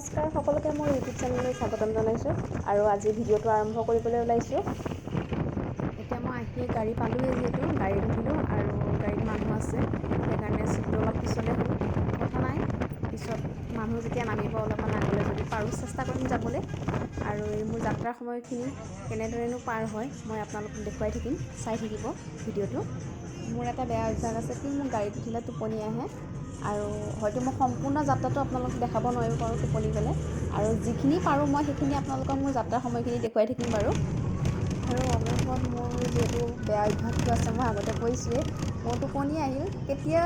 নমস্কাৰ সকলোকে মোৰ ইউটিউব চেনেললৈ স্বাগতম জনাইছোঁ আৰু আজি ভিডিঅ'টো আৰম্ভ কৰিবলৈ ওলাইছোঁ। এতিয়া মই আহি গাড়ী পালোঁৱেই, যিহেতু গাড়ীত উঠিলোঁ আৰু গাড়ীত মানুহ আছে, সেইকাৰণে চিটটো অলপ পিছলৈ হ'ল। কথা নাই, পিছত মানুহ যেতিয়া নামিব অলপমান আগলৈ যদি পাৰোঁ চেষ্টা কৰিম যাবলৈ। আৰু এই মোৰ যাত্ৰাৰ সময়খিনি কেনেদৰেনো পাৰ হয় মই আপোনালোকক দেখুৱাই থাকিম, চাই থাকিব ভিডিঅ'টো। মোৰ এটা বেয়া অভ্যাস আছে কি, মোৰ গাড়ীত উঠিলে টোপনি আহে আৰু হয়তো মই সম্পূৰ্ণ যাত্ৰাটো আপোনালোকক দেখাব নোৱাৰিব পাৰোঁ টোপনি গ'লে, আৰু যিখিনি পাৰোঁ মই সেইখিনি আপোনালোকক মোৰ যাত্ৰাৰ সময়খিনি দেখুৱাই থাকিম বাৰু। আৰু অৱশেষত মোৰ যিহেতু বেয়া অভ্যাসটো আছে, মই আগতে কৈছোঁৱেই, মোৰ টোপনি আহিল। কেতিয়া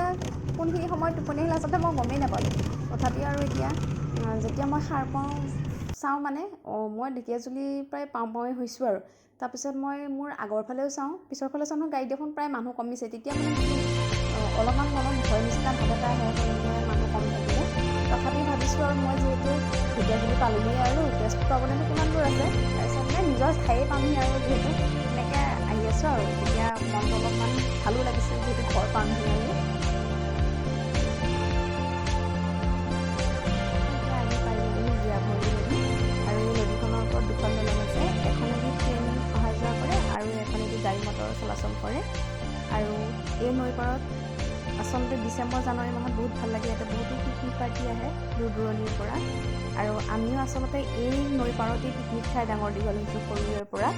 কোনখিনি সময়ত টোপনি আহিল আচলতে মই গমেই নাপালোঁ। তথাপিও আৰু এতিয়া যেতিয়া মই সাৰ পাওঁ চাওঁ মানে মই ঢেকীয়াজুলি প্ৰায় পাওঁৱেই হৈছোঁ আৰু তাৰপিছত মই মোৰ আগৰ ফালেও চাওঁ, পিছৰ ফালে চাওঁ, গাড়ীত দেখোন প্ৰায় মানুহ কমিছে। তেতিয়া মানে অলপমান মনত ভয় নিচিনা ভাৱ এটা আহে, তেনেকৈ মানুহ কম থাকিলে। তথাপি ভাবিছোঁ আৰু মই যিহেতু ঢেকীয়াজুলি পালোঁহি আৰু তেজপুৰ পাবলৈনো কিমান দূৰ আছে, তাৰপিছত মানে নিজৰ ঠায়ে পামহি আৰু যিহেতু তেনেকৈ আহি আছোঁ আৰু তেতিয়া মনটো অলপমান ভালো লাগিছে, যিহেতু ঘৰ পামহি আৰু আহি পাই গ'লোহি জীয়াভৰলী নদী। আৰু এই নদীখনৰ ওপৰত দুখন দলং আছে, এখনেদি ট্ৰেইন অহা যোৱা কৰে আৰু এখনেদি গাড়ী মটৰ চলাচল কৰে। আৰু এই নৈ পাৰত আচলতে ডিচেম্বৰ জানুৱাৰী মাহত বহুত ভাল লাগে। ইয়াতে বহুতো পিকনিক পাৰ্টি আহে দূৰ দূৰণিৰ পৰা, আৰু আমিও আচলতে এই নৈ পাৰতেই পিকনিক খাই ডাঙৰ দীঘল হৈছোঁ সৰুৰে পৰা।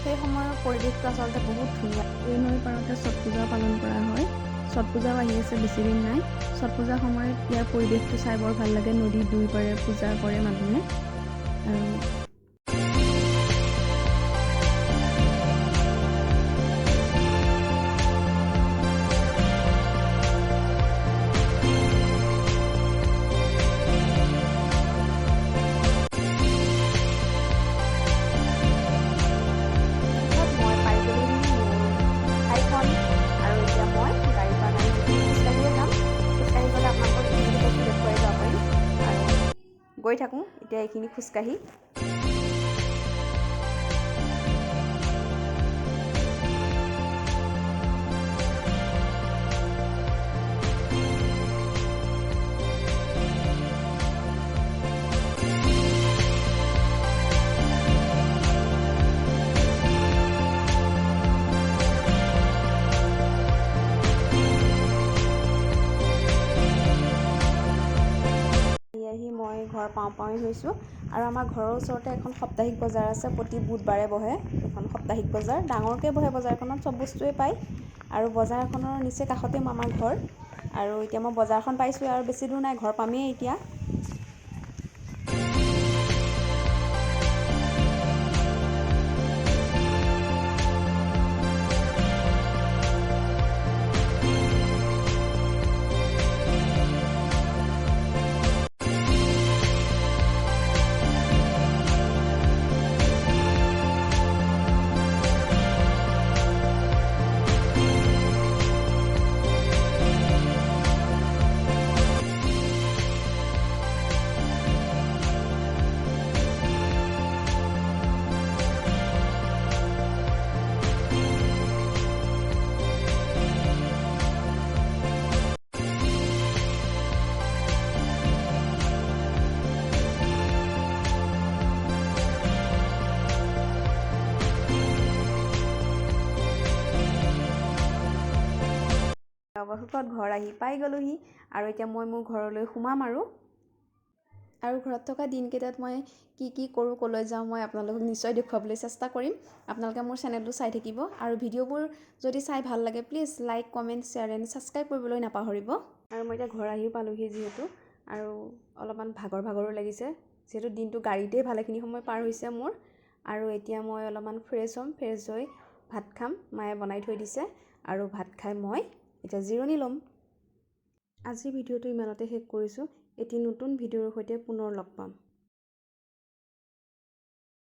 সেই সময়ৰ পৰিৱেশটো আচলতে বহুত ধুনীয়া। এই নৈ পাৰতে ছট পূজাও পালন কৰা হয়। ছট পূজাও আহি আছে, বেছিদিন নাই। ছট পূজাৰ সময়ত ইয়াৰ পৰিৱেশটো চাই বৰ ভাল লাগে। নদীৰ দুই পাৰে পূজা কৰে মানুহে। আৰু গৈ থাকোঁ এতিয়া এইখিনি খোজকাঢ়ি। মই ঘৰ পাওঁৱেই হৈছোঁ, আৰু আমাৰ ঘৰৰ ওচৰতে এখন সাপ্তাহিক বজাৰ আছে, প্ৰতি বুধবাৰে বহে এখন সাপ্তাহিক বজাৰ। ডাঙৰকৈ বহে বজাৰখনত, চব বস্তুৱেই পায়। আৰু বজাৰখনৰ নিচেই কাষতেই আমাৰ ঘৰ, আৰু এতিয়া মই বজাৰখন পাইছোঁৱেই আৰু বেছি দূৰ নাই, ঘৰ পামেই এতিয়া। অৱশেষত ঘৰ আহি পাই গ'লোহি, আৰু এতিয়া মই মোৰ ঘৰলৈ সোমাম আৰু ঘৰত থকা দিনকেইটাত মই কি কৰোঁ, ক'লৈ যাওঁ, মই আপোনালোকক নিশ্চয় দেখুৱাবলৈ চেষ্টা কৰিম। আপোনালোকে মোৰ চেনেলটো চাই থাকিব, আৰু ভিডিঅ'বোৰ যদি চাই ভাল লাগে please like, comment, share and subscribe কৰিবলৈ নাপাহৰিব। আৰু মই এতিয়া ঘৰ আহিও পালোঁহি যিহেতু, আৰু অলপমান ভাগৰো লাগিছে, যিহেতু দিনটো গাড়ীতেই ভালেখিনি সময় পাৰ হৈছে মোৰ। আৰু এতিয়া মই অলপমান ফ্ৰেছ হ'ম, ফ্ৰেছ হৈ ভাত খাম, মায়ে বনাই থৈ দিছে, আৰু ভাত খাই মই এতিয়া জিৰণি ল'ম। আজিৰ ভিডিঅ'টো ইমানতে শেষ কৰিছোঁ। এটি নতুন ভিডিঅ'ৰ সৈতে পুনৰ লগ পাম।